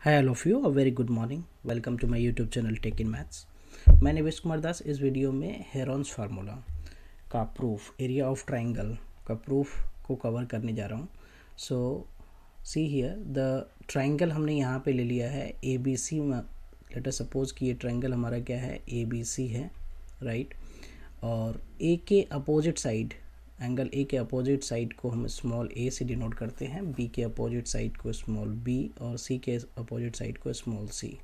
Hi all of you, a very good morning. Welcome to my YouTube channel Tech in Maths. मैं निवेश कुमार दास इस video में Heron's formula का proof area of triangle का proof को cover करने जा रहा हूँ. सो सी हियर द ट्राइंगल हमने यहाँ पे ले लिया है ए बी सी में. लेट अस सपोज कि ये ट्राइंगल हमारा क्या है, ए बी सी है, राइट. और ए के अपोजिट साइड, एंगल ए के अपोजिट साइड को हम स्मॉल ए से डिनोट करते हैं, बी के अपोजिट साइड को स्मॉल बी और सी के अपोजिट साइड को स्मॉल सी.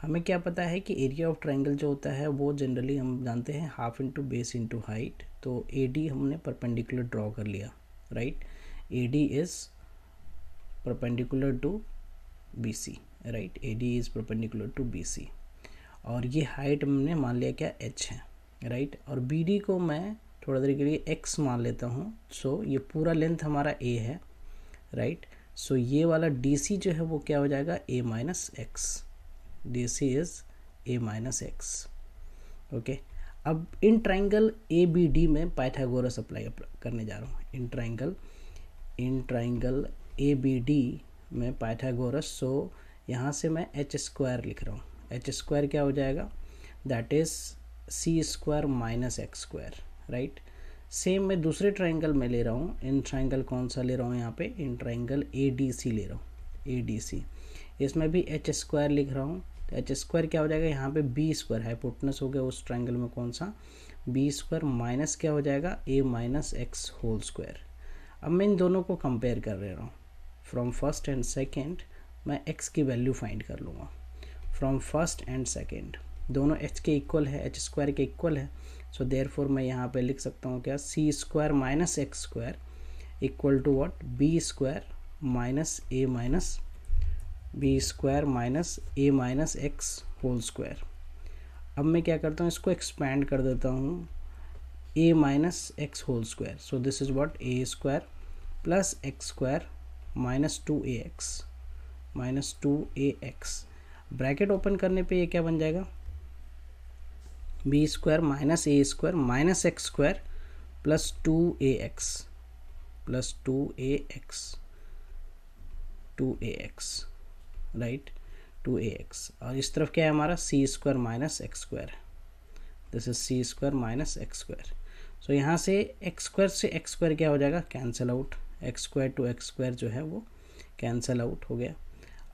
हमें क्या पता है कि एरिया ऑफ ट्राइंगल जो होता है वो जनरली हम जानते हैं half into base into height. तो ए डी हमने परपेंडिकुलर ड्रॉ कर लिया, right. A D is perpendicular to B C, right. A D is perpendicular to B C और ये हाइट हमने मान लिया क्या एच है, राइट. और बी डी को मैं थोड़ा देर के लिए x मान लेता हूँ. सो ये पूरा लेंथ हमारा a है, राइट. सो ये वाला DC जो है वो क्या हो जाएगा, a minus x. DC is a minus x. Okay. अब इन ट्राइंगल ABD में पाइथागोरस अप्लाई करने जा रहा हूँ. इन ट्राइंगल ABD में पाइथागोरस. सो यहाँ से मैं h स्क्वायर लिख रहा हूँ. h स्क्वायर क्या हो जाएगा, that is c square minus X square, right. Same मैं दूसरे ट्राइंगल में ले रहा हूँ. इन ट्राइंगल कौन सा ले रहा हूँ यहाँ पे, इन ट्राइंगल ADC ले रहा हूँ, ADC. इसमें भी h स्क्वायर लिख रहा हूँ. h स्क्वायर क्या हो जाएगा, यहाँ पे b स्क्वायर हाइपोटेनस हो गया उस ट्राइंगल में, कौन सा, b स्क्वायर माइनस क्या हो जाएगा, a minus x whole square. अब मैं इन दोनों को कंपेयर कर रहा हूँ. फ्रॉम फर्स्ट एंड सेकेंड मैं x की वैल्यू फाइंड कर लूँगा. फ्रॉम फर्स्ट एंड सेकेंड दोनों h के इक्वल है, h स्क्वायर के इक्वल है. सो देयरफॉर मैं यहाँ पे लिख सकता हूँ क्या, C square minus X square equal to what, B square minus A minus B square minus A minus x whole square. अब मैं क्या करता हूँ, इसको एक्सपैंड कर देता हूँ, A minus x whole square. So this is what, A square plus x square minus two A X. Bracket open करने पे ये क्या बन जाएगा, B square minus A square minus X square plus two A X, right, 2ax. और इस तरफ क्या है हमारा, C square minus X square. This is C square minus X square. So यहाँ से एक्स स्क्वायर से एक्स स्क्वायर क्या हो जाएगा, cancel out. X square to x square जो है वो कैंसिल आउट हो गया.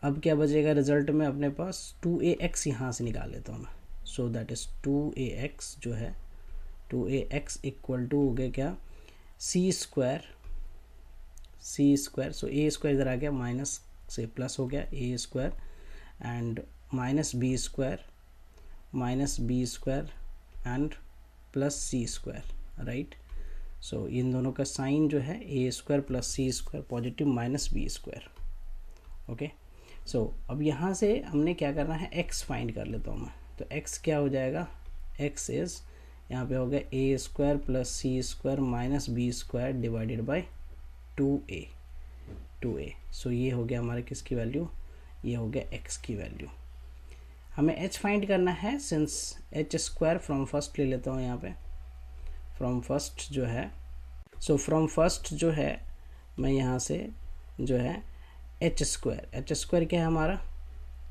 अब क्या बचेगा रिजल्ट में अपने पास, 2ax यहाँ से निकाल लेता हूँ मैं. सो दैट इज़ 2ax जो है, 2ax इक्वल टू हो गया क्या, सी स्क्वायर. सो ए स्क्वायर इधर आ गया, माइनस से प्लस हो गया, A square and minus B square and plus C square, right. So इन दोनों का साइन जो है, A square plus C square positive minus B square. Okay. So अब यहाँ से हमने क्या करना है, x फाइंड कर लेता हूँ मैं. तो x क्या हो जाएगा, x इज़ यहाँ पे हो गया A square plus C square minus B square divided by 2a. So ये हो गया हमारे किसकी वैल्यू, ये हो गया x की वैल्यू. हमें h फाइंड करना है, since h square from first ले लेता हूँ यहाँ पे. फ्रॉम फर्स्ट जो है, सो फ्रॉम फर्स्ट जो है मैं यहाँ से जो है एच स्क्वायर क्या है हमारा,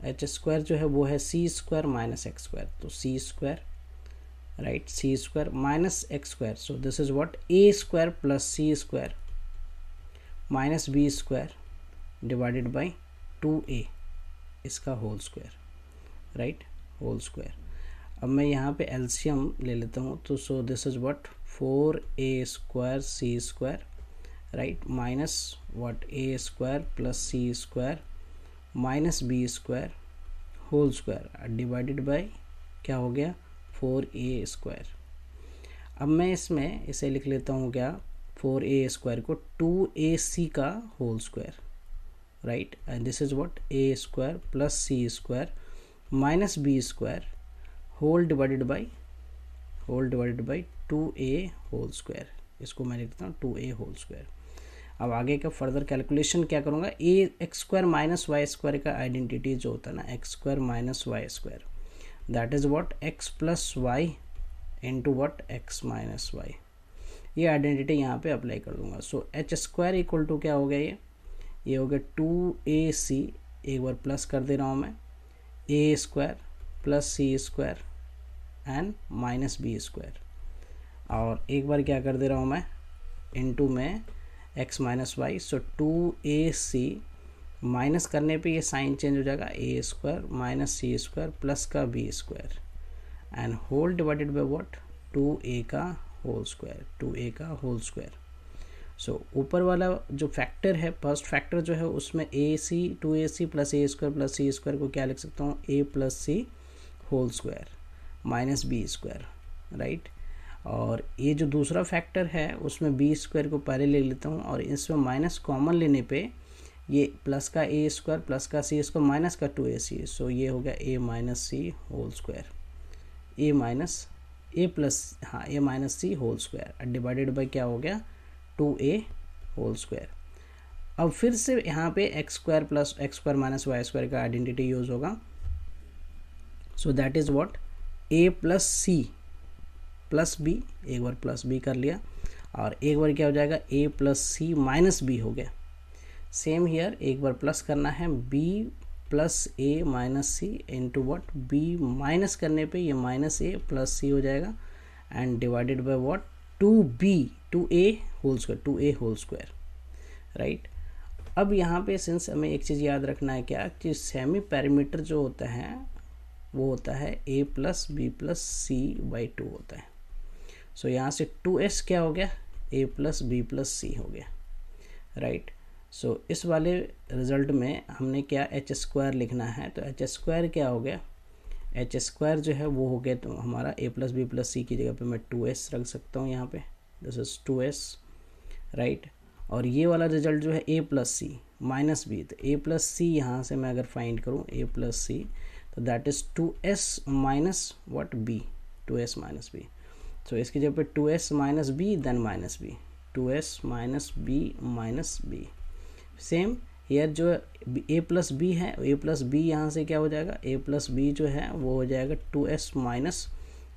एच स्क्वायर जो है वो है C square minus X square. तो C square, right, C square minus X square. So this is what, A square plus C square minus B square divided by 2a इसका whole square, right, whole square. अब मैं यहाँ पे LCM ले लेता हूँ. तो so this is what, 4a square C square, right, minus what, A square plus C square minus B square whole square divided by क्या हो गया, 4a स्क्वायर. अब मैं इसमें इसे लिख लेता हूँ क्या, 4a स्क्वायर को 2ac का whole square, right, and this is what, A square plus C square minus B square whole divided by 2a whole square. इसको मैं लिखता हूँ 2a होल स्क्वायर. अब आगे का फर्दर कैलकुलेशन क्या करूँगा, A X square minus Y square का आइडेंटिटी जो होता है ना, X square minus Y square, that is what, X plus Y into what, X minus Y. ये आइडेंटिटी यहाँ पे अप्लाई कर दूंगा. So H square equal to क्या हो गया, ये हो गया 2ac एक बार प्लस कर दे रहा हूँ मैं, A square plus C square and minus B square, और एक बार क्या कर दे रहा हूँ मैं, इनटू में x minus y, so 2ac minus करने पे ये साइन चेंज हो जाएगा, a square minus c square plus का b square and whole divided by what, 2a का होल स्क्वायर, 2a का होल स्क्वायर। सो ऊपर वाला जो फैक्टर है, फर्स्ट फैक्टर जो है, उसमें ac 2ac plus a square plus C square को क्या लिख सकता हूँ, a plus c whole square minus B square, right. और ये जो दूसरा फैक्टर है उसमें बी स्क्वायर को पहले ले लेता हूँ, और इसमें माइनस कॉमन लेने पे ये प्लस का ए स्क्वायर प्लस का सी स्क्वायर माइनस का 2ac, सो ये हो गया a minus c whole square, a minus a plus हाँ a minus c whole square divided by क्या हो गया, 2a होल स्क्वायर। अब फिर से यहाँ पे x square plus x square minus Y square का आइडेंटिटी यूज होगा, so that is what, a plus c plus b, एक बार प्लस बी कर लिया, और एक बार क्या हो जाएगा, a plus c minus b हो गया। सेम हियर एक बार प्लस करना है, b plus a minus c into what, b minus करने पे ये माइनस ए प्लस सी हो जाएगा and divided by what, 2a whole square, 2a whole square, right. अब यहाँ पे सिंस हमें एक चीज़ याद रखना है क्या, कि सेमी पैरामीटर जो होता है वो होता है a plus b plus c by 2 होता है। सो यहाँ से 2s क्या हो गया, a plus b plus c हो गया, राइट। सो इस वाले रिजल्ट में हमने क्या एच स्क्वायर लिखना है, तो एच स्क्वायर क्या हो गया, एच स्क्वायर जो है वो हो गया तो हमारा a प्लस बी प्लस सी की जगह पे मैं 2s रख सकता हूँ यहाँ पे, दिस इज 2s, राइट। और ये वाला रिजल्ट जो है a plus c minus b, तो a प्लस सी यहाँ से मैं अगर फाइंड करूँ a प्लस सी, तो that is 2s minus what b, 2s minus b। So इसकी जगह पे 2s minus b then minus b, 2s minus b minus b. Same here जो a प्लस बी है, a प्लस बी यहाँ से क्या हो जाएगा, a प्लस बी जो है वो हो जाएगा 2s माइनस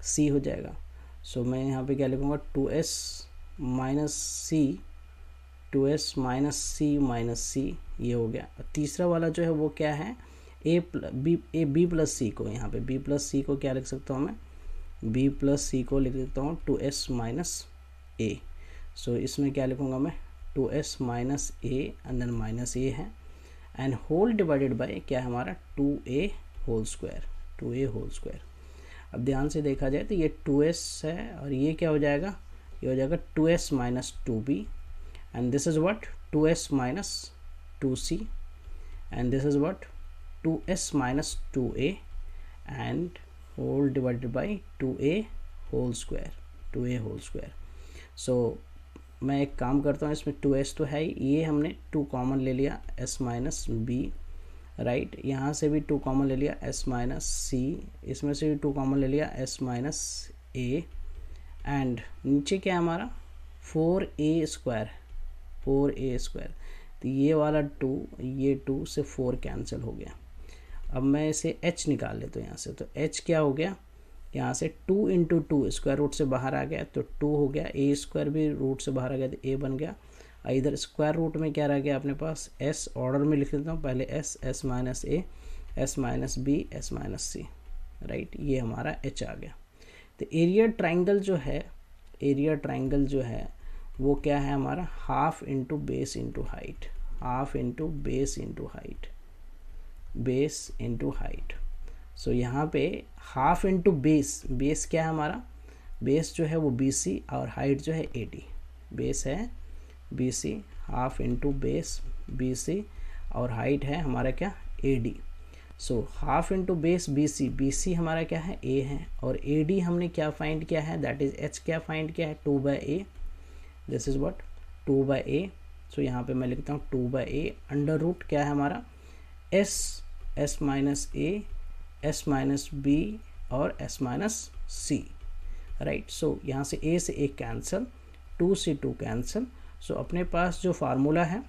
सी हो जाएगा। सो मैं यहाँ पे क्या लिखूँगा, 2s माइनस सी, 2s माइनस सी माइनस सी, ये हो गया। तीसरा वाला जो है वो क्या है, बी प्लस सी को, यहाँ पे b प्लस सी को क्या लिख सकता हूँ मैं, b प्लस सी को लिख सकता हूँ 2s माइनस ए। सो इसमें क्या लिखूँगा मैं, 2s minus A and then minus A है एंड होल डिवाइडेड बाय क्या है हमारा, 2a whole square, 2a whole square. अब ध्यान से देखा जाए तो ये 2s है और ये क्या हो जाएगा, ये हो जाएगा 2s minus 2b and this is what, 2s minus 2c and this is what, 2s minus 2a and whole divided by 2a whole square, 2a whole square. So मैं एक काम करता हूँ, इसमें 2s तो है ही, ये हमने 2 कॉमन ले लिया, s माइनस बी, राइट। यहाँ से भी 2 कॉमन ले लिया, s माइनस सी, इसमें से भी 2 कॉमन ले लिया, s माइनस ए एंड नीचे क्या है हमारा 4a स्क्वायर, 4a स्क्वायर। तो ये वाला 2, ये 2 से 4 कैंसिल हो गया। अब मैं इसे h निकाल लेता हूँ यहाँ से, तो h क्या हो गया, यहाँ से 2 इंटू 2 स्क्वायर रूट से बाहर आ गया तो 2 हो गया, a स्क्वायर भी रूट से बाहर आ गया तो a बन गया। इधर स्क्वायर रूट में क्या रह गया अपने पास, s ऑर्डर में लिख लेता हूँ, पहले s minus a, s minus b, s minus c, right. ये हमारा h आ गया। तो एरिया ट्राइंगल जो है, एरिया ट्राइंगल जो है वो क्या है हमारा, half into base into height, half into base into height, base into height. So यहाँ पे हाफ इंटू बेस, बेस क्या है हमारा, बेस जो है वो BC और हाइट जो है AD, बेस है BC, half into base BC और हाइट है हमारा क्या AD। So half into base BC, BC हमारा क्या है A है और AD हमने क्या फाइंड किया है, दैट इज H क्या फाइंड किया है, 2/a, this is what 2/a। सो यहाँ पे मैं लिखता हूँ 2/a अंडर रूट क्या है हमारा s minus a, s minus b और s माइनस c, राइट। सो यहाँ से a से a कैंसिल, 2 से 2 कैंसिल। सो अपने पास जो फार्मूला है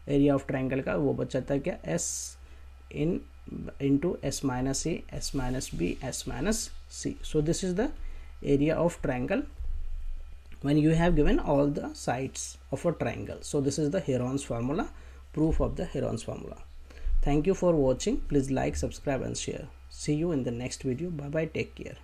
एरिया ऑफ ट्राइंगल का वो बचाता है क्या, s into s minus a, s minus b, s minus c। So this is the area of triangle when you have given all the sides of a triangle. So this is the Heron's formula, proof of the Heron's formula. Thank you for watching. Please like, subscribe and share. See you in the next video. Bye bye. Take care.